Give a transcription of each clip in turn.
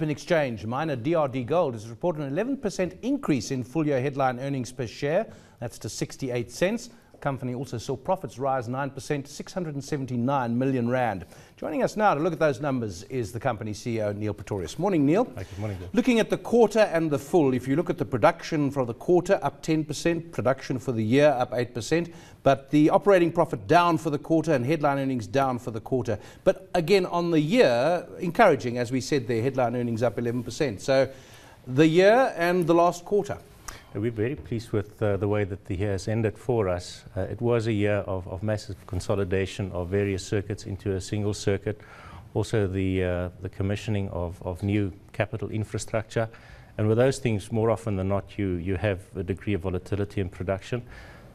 in exchange. Miner DRDGold has reported an 11% increase in full-year headline earnings per share. That's to 68 cents. The company also saw profits rise 9% to 679 million rand. Joining us now to look at those numbers is the company CEO, Neil Pretorius. Morning, Neil. Good morning, Bill. Looking at the quarter and the full, if you look at the production for the quarter, up 10%, production for the year, up 8%, but the operating profit down for the quarter and headline earnings down for the quarter. But again, on the year, encouraging, as we said there, headline earnings up 11%. So the year and the last quarter. We're very pleased with the way that the year has ended for us. It was a year of massive consolidation of various circuits into a single circuit. Also the commissioning of new capital infrastructure. And with those things, more often than not, you have a degree of volatility in production.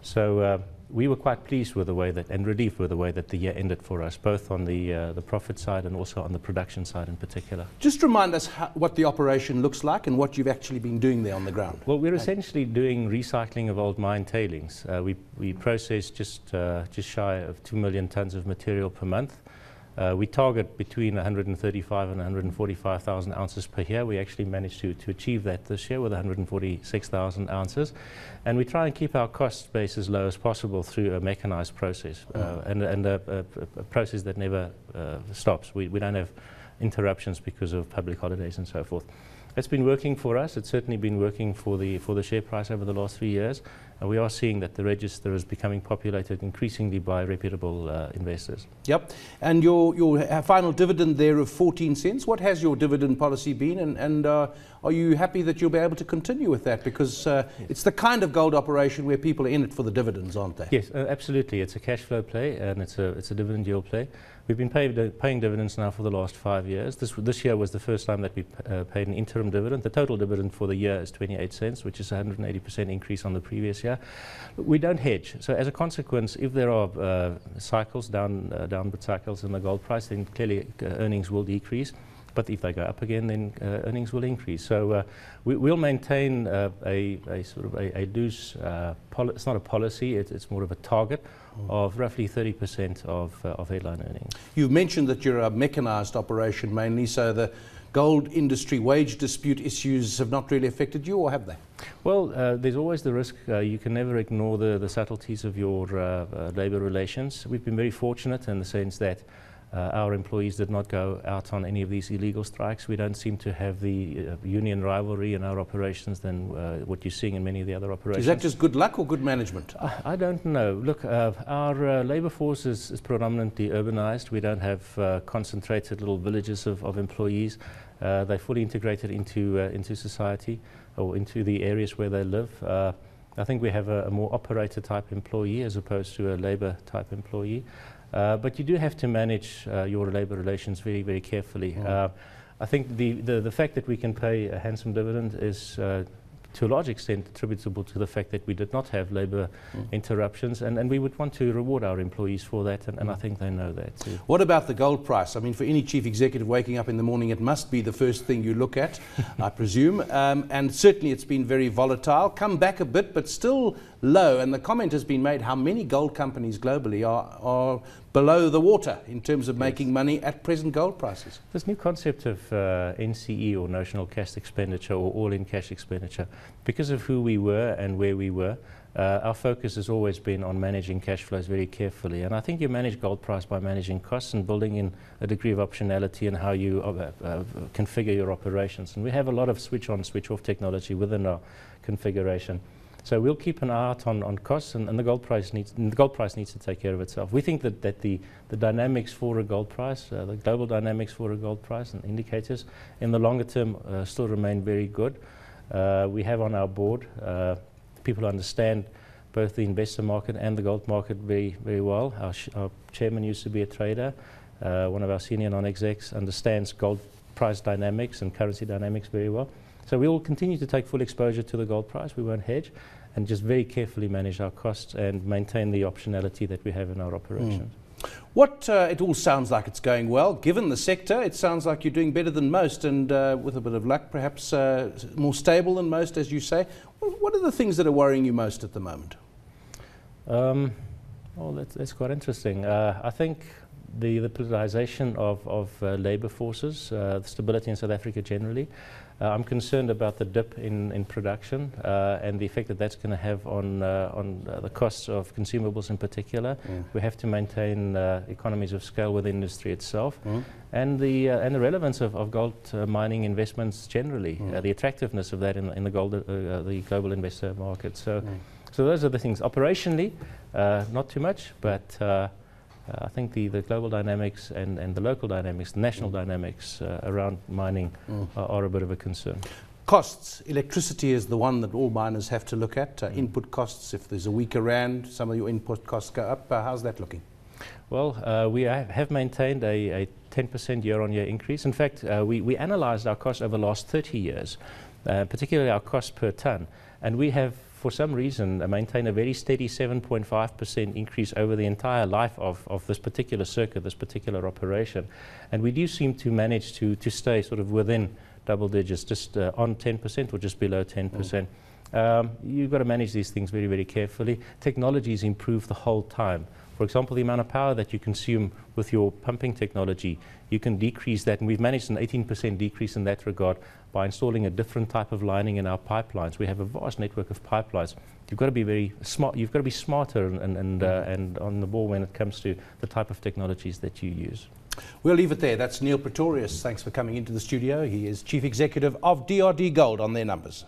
So we were quite pleased with the way that, and relieved with the way that the year ended for us, both on the profit side and also on the production side in particular. Just remind us what the operation looks like and what you've actually been doing there on the ground. Well, we're essentially doing recycling of old mine tailings. We process just shy of 2 million tons of material per month. We target between 135 and 145,000 ounces per year. We actually managed to achieve that this year with 146,000 ounces. And we try and keep our cost base as low as possible through a mechanized process and a process that never stops. We don't have interruptions because of public holidays and so forth. It's been working for us. It's certainly been working for the share price over the last 3 years. And we are seeing that the register is becoming populated increasingly by reputable investors. Yep. And your final dividend there of 14 cents, what has your dividend policy been? And are you happy that you'll be able to continue with that? Because it's the kind of gold operation where people are in it for the dividends, aren't they? Yes, absolutely. It's a cash flow play and it's a dividend yield play. We've been paying dividends now for the last 5 years. This year was the first time that we paid an interim dividend. The total dividend for the year is 28 cents, which is a 180% increase on the previous year. We don't hedge. So as a consequence, if there are cycles, downward cycles in the gold price, then clearly earnings will decrease. But if they go up again, then earnings will increase. So we'll maintain a sort of a loose, it's not a policy, it's more of a target of roughly 30% of headline earnings. You've mentioned that you're a mechanized operation mainly, so the gold industry wage dispute issues have not really affected you, or have they? Well, there's always the risk. You can never ignore the subtleties of your labor relations. We've been very fortunate in the sense that our employees did not go out on any of these illegal strikes. We don't seem to have the union rivalry in our operations than what you're seeing in many of the other operations. Is that just good luck or good management? I don't know. Look, our labor force is predominantly urbanized. We don't have concentrated little villages of employees. They're fully integrated into society or into the areas where they live. I think we have a more operator type employee as opposed to a labor type employee. But you do have to manage your labor relations very, very carefully. I think the fact that we can pay a handsome dividend is to a large extent attributable to the fact that we did not have labor interruptions, and we would want to reward our employees for that, and I think they know that too. What about the gold price? I mean, for any chief executive waking up in the morning, it must be the first thing you look at, I presume, and certainly it's been very volatile, come back a bit, but still low, and the comment has been made how many gold companies globally are below the water in terms of making money at present gold prices. This new concept of NCE, or notional cash expenditure, or all-in cash expenditure, because of who we were and where we were, our focus has always been on managing cash flows very carefully. And I think you manage gold price by managing costs and building in a degree of optionality in how you configure your operations. And we have a lot of switch-on, switch-off technology within our configuration. So we'll keep an eye out on costs, and the gold price needs to take care of itself. We think that the dynamics for a gold price, the global dynamics for a gold price and indicators in the longer term still remain very good. We have on our board people who understand both the investor market and the gold market very, very well. Our chairman used to be a trader. One of our senior non-execs understands gold price dynamics and currency dynamics very well. So we will continue to take full exposure to the gold price. We won't hedge, and just very carefully manage our costs and maintain the optionality that we have in our operations. It all sounds like it's going well. Given the sector, it sounds like you're doing better than most, and with a bit of luck, perhaps more stable than most, as you say. What are the things that are worrying you most at the moment? Well, that's quite interesting. I think the politicization of labour forces, the stability in South Africa generally. I'm concerned about the dip in production and the effect that that's going to have on the costs of consumables in particular. We have to maintain economies of scale within industry itself, and the relevance of gold mining investments generally, the attractiveness of that in the global investor market. So those are the things. Operationally, not too much, but I think the global dynamics and the local dynamics, the national dynamics around mining are a bit of a concern. Costs. Electricity is the one that all miners have to look at. Input costs, if there's a weaker rand, some of your input costs go up. How's that looking? Well, we have maintained a 10% year-on-year increase. In fact, we analysed our costs over the last 30 years, particularly our cost per tonne, and we have, for some reason, maintain a very steady 7.5% increase over the entire life of this particular circuit, this particular operation. And we do seem to manage to stay sort of within double digits, just on 10% or just below 10%. You've got to manage these things very, very carefully. Technologies improve the whole time. For example, the amount of power that you consume with your pumping technology, you can decrease that, and we've managed an 18% decrease in that regard by installing a different type of lining in our pipelines. We have a vast network of pipelines. You've got to be very smart. You've got to be smarter and on the ball when it comes to the type of technologies that you use. We'll leave it there. That's Neil Pretorius. Thanks for coming into the studio. He is Chief Executive of DRDGold on their numbers.